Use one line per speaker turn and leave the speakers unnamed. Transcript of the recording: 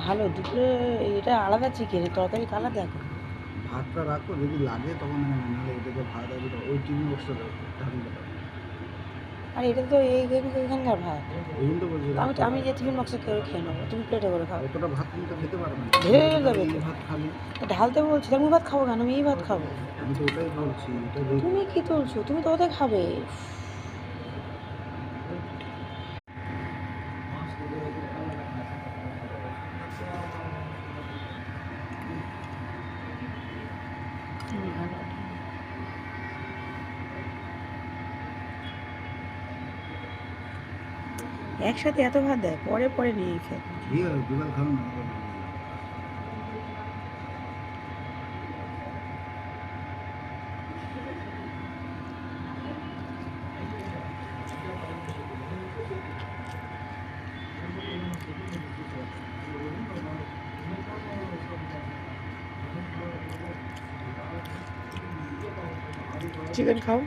ভালো দুপুরে এটা আলাদা চিকেন, তরকারি কালার দেখো।
ভাতটা রাখো, যদি লাগে তখন এনে নাহলে এটাকে ভাত আছে ওই টিফিন বক্সটা ঢাকুন দাও।
আর এটা তো এখানকার ভাত।
এই জন্য তো বলছি
আমি
রাখো।
আমি যে টিফিন বক্সে খেয়ে নেবো, তুমি প্লেটে করে খাও।
অতটা ভাত তুমি তো খেতে পারবে না,
ঢেলে
তুমি
দেবে
এই
তো।
ভাত খাবে।
ঢালতে বলছি, আমি ভাত খাবো কেন? আমি এই ভাত খাবো।
আমি তো ওটাই বলছি, এটা দেখো।
তুমি কি তুলছো? তুমি তো ওদের খাবে। একসাথে এত ভাত দেয়, পরে পরে নিয়ে খেয়ে।
ঠিক আছে, দুবার খাও না।
চিকেন খাও।